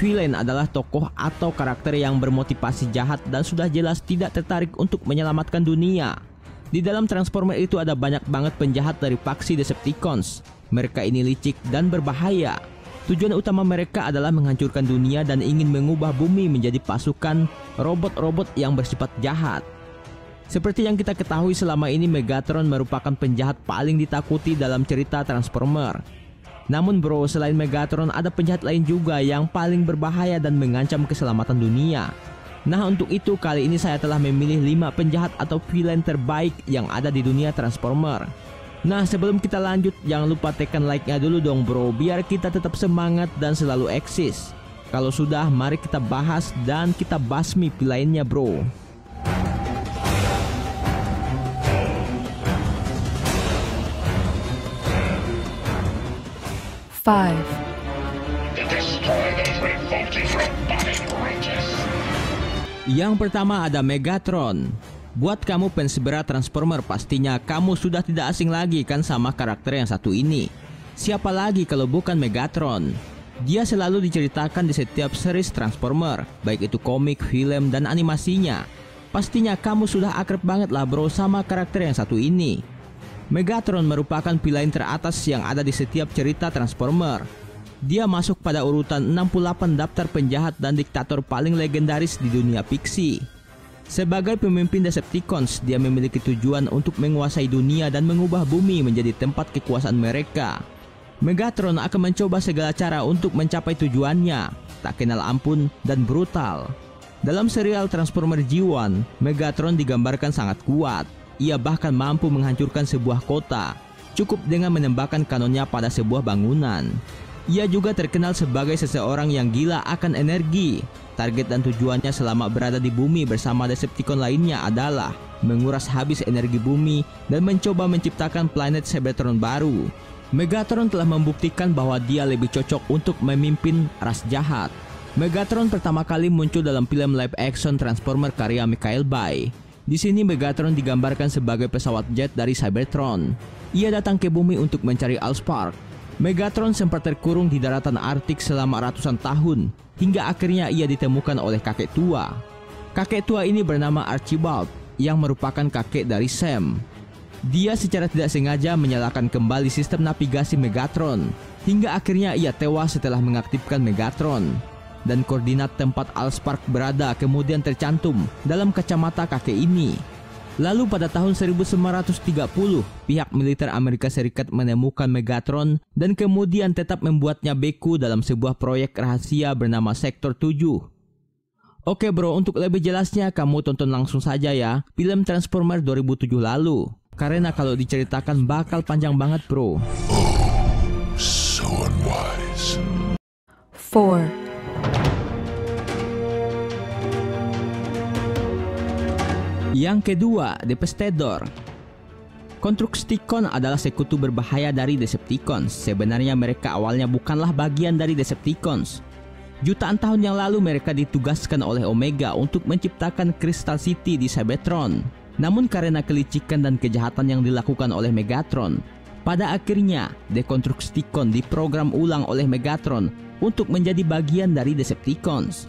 Villain adalah tokoh atau karakter yang bermotivasi jahat dan sudah jelas tidak tertarik untuk menyelamatkan dunia. Di dalam Transformer itu ada banyak banget penjahat dari faksi Decepticons. Mereka ini licik dan berbahaya. Tujuan utama mereka adalah menghancurkan dunia dan ingin mengubah bumi menjadi pasukan robot-robot yang bersifat jahat. Seperti yang kita ketahui selama ini, Megatron merupakan penjahat paling ditakuti dalam cerita Transformer. Namun bro, selain Megatron ada penjahat lain juga yang paling berbahaya dan mengancam keselamatan dunia. Nah, untuk itu kali ini saya telah memilih 5 penjahat atau villain terbaik yang ada di dunia Transformer. Nah, sebelum kita lanjut, jangan lupa tekan like-nya dulu dong bro, biar kita tetap semangat dan selalu eksis. Kalau sudah, mari kita bahas dan kita basmi villainnya bro. Five. Yang pertama ada Megatron. Buat kamu fans berat Transformer, pastinya kamu sudah tidak asing lagi kan sama karakter yang satu ini. Siapa lagi kalau bukan Megatron? Dia selalu diceritakan di setiap series Transformer, baik itu komik, film, dan animasinya. Pastinya kamu sudah akrab banget lah bro sama karakter yang satu ini. Megatron merupakan villain teratas yang ada di setiap cerita Transformer. Dia masuk pada urutan 68 daftar penjahat dan diktator paling legendaris di dunia fiksi. Sebagai pemimpin Decepticons, dia memiliki tujuan untuk menguasai dunia dan mengubah bumi menjadi tempat kekuasaan mereka. Megatron akan mencoba segala cara untuk mencapai tujuannya, tak kenal ampun dan brutal. Dalam serial Transformer G1, Megatron digambarkan sangat kuat. Ia bahkan mampu menghancurkan sebuah kota, cukup dengan menembakkan kanonnya pada sebuah bangunan. Ia juga terkenal sebagai seseorang yang gila akan energi. Target dan tujuannya selama berada di bumi bersama Decepticon lainnya adalah menguras habis energi bumi dan mencoba menciptakan planet Cybertron baru. Megatron telah membuktikan bahwa dia lebih cocok untuk memimpin ras jahat. Megatron pertama kali muncul dalam film live action Transformer karya Michael Bay. Di sini Megatron digambarkan sebagai pesawat jet dari Cybertron. Ia datang ke bumi untuk mencari Allspark. Megatron sempat terkurung di daratan Arktik selama ratusan tahun, hingga akhirnya ia ditemukan oleh kakek tua. Kakek tua ini bernama Archibald, yang merupakan kakek dari Sam. Dia secara tidak sengaja menyalakan kembali sistem navigasi Megatron, hingga akhirnya ia tewas setelah mengaktifkan Megatron. Dan koordinat tempat Allspark berada kemudian tercantum dalam kacamata kakek ini. Lalu pada tahun 1930, pihak militer Amerika Serikat menemukan Megatron dan kemudian tetap membuatnya beku dalam sebuah proyek rahasia bernama Sektor 7. Oke bro, untuk lebih jelasnya kamu tonton langsung saja ya film Transformer 2007 lalu. Karena kalau diceritakan bakal panjang banget bro. So unwise. 4. Yang kedua, Devastator. Constructicon adalah sekutu berbahaya dari Decepticons. Sebenarnya mereka awalnya bukanlah bagian dari Decepticons. Jutaan tahun yang lalu mereka ditugaskan oleh Omega untuk menciptakan Crystal City di Cybertron. Namun karena kelicikan dan kejahatan yang dilakukan oleh Megatron, pada akhirnya Deconstructicon diprogram ulang oleh Megatron untuk menjadi bagian dari Decepticons.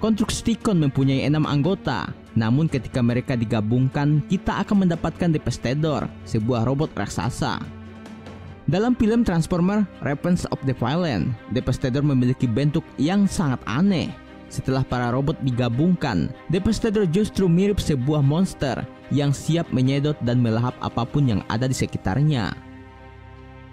Constructicon mempunyai 6 anggota. Namun ketika mereka digabungkan, kita akan mendapatkan Devastator, sebuah robot raksasa. Dalam film Transformer Revenge of the Villain, Devastator memiliki bentuk yang sangat aneh. Setelah para robot digabungkan, Devastator justru mirip sebuah monster yang siap menyedot dan melahap apapun yang ada di sekitarnya.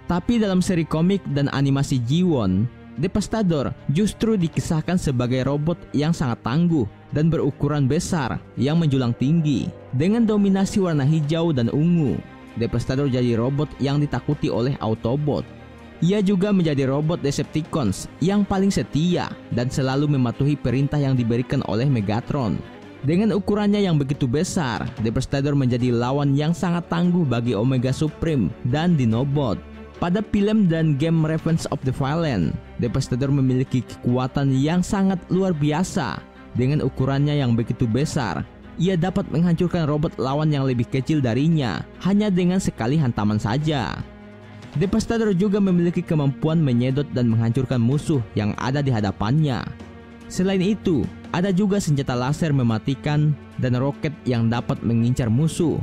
Tapi dalam seri komik dan animasi G1, Devastator justru dikisahkan sebagai robot yang sangat tangguh dan berukuran besar yang menjulang tinggi. Dengan dominasi warna hijau dan ungu, Devastator jadi robot yang ditakuti oleh Autobot. Ia juga menjadi robot Decepticons yang paling setia dan selalu mematuhi perintah yang diberikan oleh Megatron. Dengan ukurannya yang begitu besar, Devastator menjadi lawan yang sangat tangguh bagi Omega Supreme dan Dinobot. Pada film dan game Revenge of the Villain, Devastator memiliki kekuatan yang sangat luar biasa. Dengan ukurannya yang begitu besar, ia dapat menghancurkan robot lawan yang lebih kecil darinya hanya dengan sekali hantaman saja. Devastator juga memiliki kemampuan menyedot dan menghancurkan musuh yang ada di hadapannya. Selain itu, ada juga senjata laser mematikan dan roket yang dapat mengincar musuh.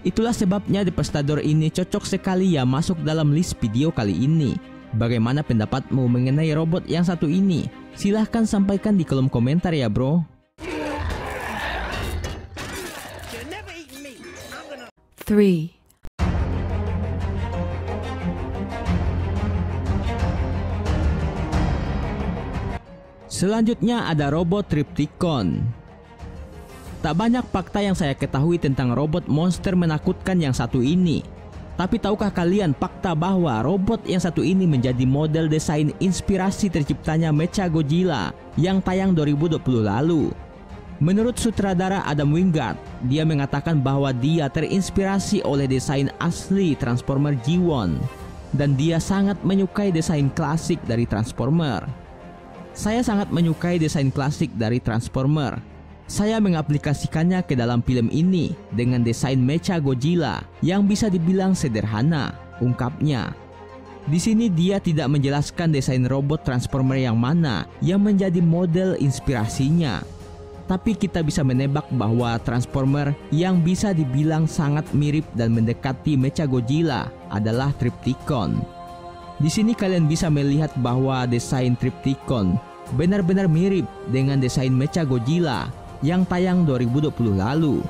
Itulah sebabnya Devastador ini cocok sekali ya masuk dalam list video kali ini. Bagaimana pendapatmu mengenai robot yang satu ini? Silahkan sampaikan di kolom komentar ya bro. 3. Selanjutnya ada robot Trypticon. Tak banyak fakta yang saya ketahui tentang robot monster menakutkan yang satu ini. Tapi tahukah kalian fakta bahwa robot yang satu ini menjadi model desain inspirasi terciptanya Mechagodzilla yang tayang 2020 lalu. Menurut sutradara Adam Wingard, dia mengatakan bahwa dia terinspirasi oleh desain asli Transformer G1 dan dia sangat menyukai desain klasik dari Transformer. Saya sangat menyukai desain klasik dari Transformer. Saya mengaplikasikannya ke dalam film ini dengan desain Mechagodzilla yang bisa dibilang sederhana, ungkapnya. Di sini dia tidak menjelaskan desain robot Transformer yang mana yang menjadi model inspirasinya. Tapi kita bisa menebak bahwa Transformer yang bisa dibilang sangat mirip dan mendekati Mechagodzilla adalah Trypticon. Di sini kalian bisa melihat bahwa desain Trypticon benar-benar mirip dengan desain Mechagodzilla yang tayang 2020 lalu.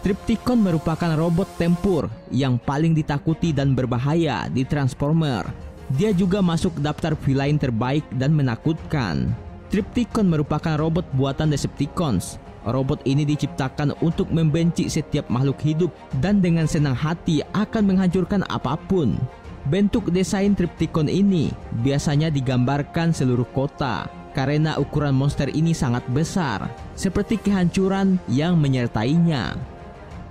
Trypticon merupakan robot tempur yang paling ditakuti dan berbahaya di Transformer. Dia juga masuk daftar villain terbaik dan menakutkan. Trypticon merupakan robot buatan Decepticons. Robot ini diciptakan untuk membenci setiap makhluk hidup dan dengan senang hati akan menghancurkan apapun. Bentuk desain Trypticon ini biasanya digambarkan seluruh kota karena ukuran monster ini sangat besar, seperti kehancuran yang menyertainya.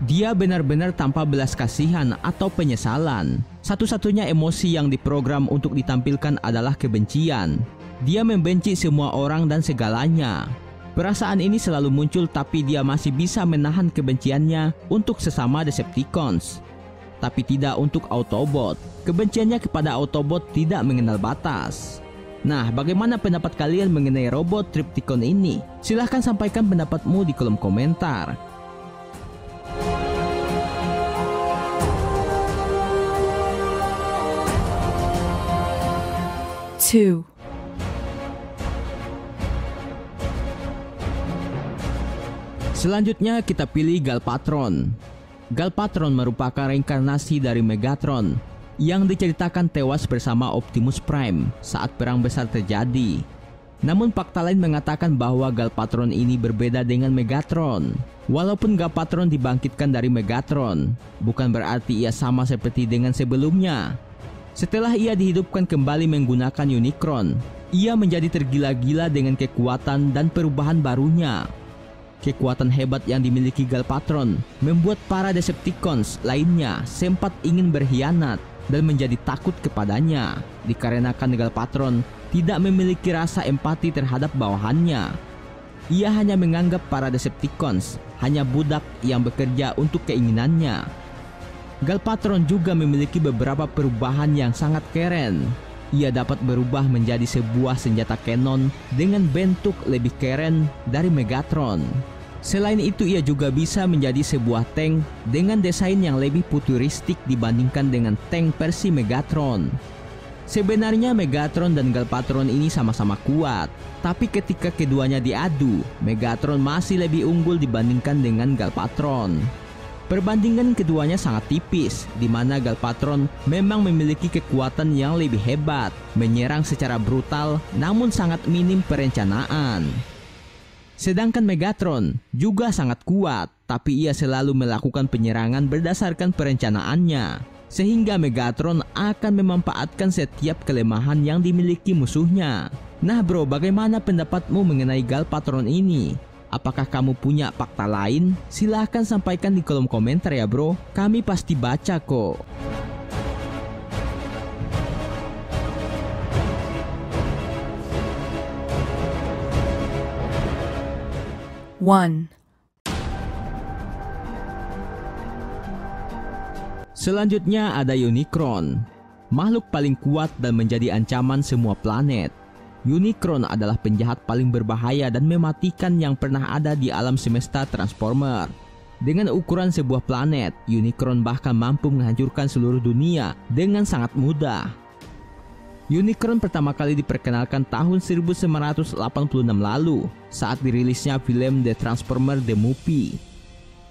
Dia benar-benar tanpa belas kasihan atau penyesalan. Satu-satunya emosi yang diprogram untuk ditampilkan adalah kebencian. Dia membenci semua orang dan segalanya. Perasaan ini selalu muncul tapi dia masih bisa menahan kebenciannya untuk sesama Decepticons. Tapi tidak untuk Autobot. Kebenciannya kepada Autobot tidak mengenal batas. Nah, bagaimana pendapat kalian mengenai robot Trypticon ini? Silahkan sampaikan pendapatmu di kolom komentar. Two. Selanjutnya kita pilih Galvatron. Galvatron merupakan reinkarnasi dari Megatron yang diceritakan tewas bersama Optimus Prime saat perang besar terjadi. Namun fakta lain mengatakan bahwa Galvatron ini berbeda dengan Megatron. Walaupun Galvatron dibangkitkan dari Megatron, bukan berarti ia sama seperti dengan sebelumnya. Setelah ia dihidupkan kembali menggunakan Unicron, ia menjadi tergila-gila dengan kekuatan dan perubahan barunya. Kekuatan hebat yang dimiliki Galvatron membuat para Decepticons lainnya sempat ingin berkhianat dan menjadi takut kepadanya, dikarenakan Galvatron tidak memiliki rasa empati terhadap bawahannya. Ia hanya menganggap para Decepticons hanya budak yang bekerja untuk keinginannya. Galvatron juga memiliki beberapa perubahan yang sangat keren. Ia dapat berubah menjadi sebuah senjata kanon dengan bentuk lebih keren dari Megatron. Selain itu, ia juga bisa menjadi sebuah tank dengan desain yang lebih futuristik dibandingkan dengan tank versi Megatron. Sebenarnya Megatron dan Galvatron ini sama-sama kuat, tapi ketika keduanya diadu, Megatron masih lebih unggul dibandingkan dengan Galvatron. Perbandingan keduanya sangat tipis, di mana Galvatron memang memiliki kekuatan yang lebih hebat, menyerang secara brutal, namun sangat minim perencanaan. Sedangkan Megatron juga sangat kuat, tapi ia selalu melakukan penyerangan berdasarkan perencanaannya, sehingga Megatron akan memanfaatkan setiap kelemahan yang dimiliki musuhnya. Nah bro, bagaimana pendapatmu mengenai Galvatron ini? Apakah kamu punya fakta lain? Silahkan sampaikan di kolom komentar ya bro, kami pasti baca kok. One. Selanjutnya ada Unicron, makhluk paling kuat dan menjadi ancaman semua planet. Unicron adalah penjahat paling berbahaya dan mematikan yang pernah ada di alam semesta Transformer. Dengan ukuran sebuah planet, Unicron bahkan mampu menghancurkan seluruh dunia dengan sangat mudah. Unicron pertama kali diperkenalkan tahun 1986 lalu saat dirilisnya film The Transformer The Movie.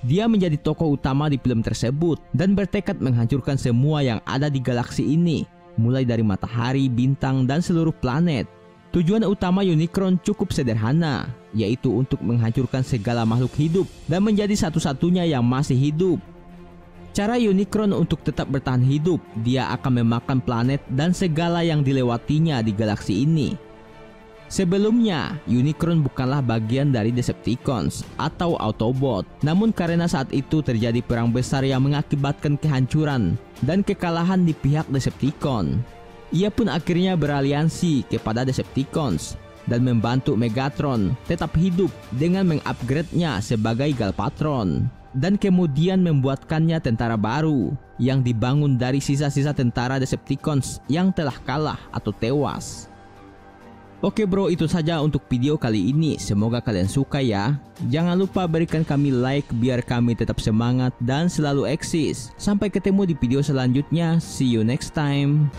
Dia menjadi tokoh utama di film tersebut dan bertekad menghancurkan semua yang ada di galaksi ini, mulai dari matahari, bintang, dan seluruh planet. Tujuan utama Unicron cukup sederhana, yaitu untuk menghancurkan segala makhluk hidup dan menjadi satu-satunya yang masih hidup. Cara Unicron untuk tetap bertahan hidup, dia akan memakan planet dan segala yang dilewatinya di galaksi ini. Sebelumnya, Unicron bukanlah bagian dari Decepticons atau Autobot, namun karena saat itu terjadi perang besar yang mengakibatkan kehancuran dan kekalahan di pihak Decepticon, ia pun akhirnya beraliansi kepada Decepticons dan membantu Megatron tetap hidup dengan mengupgrade-nya sebagai Galvatron dan kemudian membuatkannya tentara baru yang dibangun dari sisa-sisa tentara Decepticons yang telah kalah atau tewas. Oke bro, itu saja untuk video kali ini. Semoga kalian suka ya. Jangan lupa berikan kami like biar kami tetap semangat dan selalu eksis. Sampai ketemu di video selanjutnya. See you next time.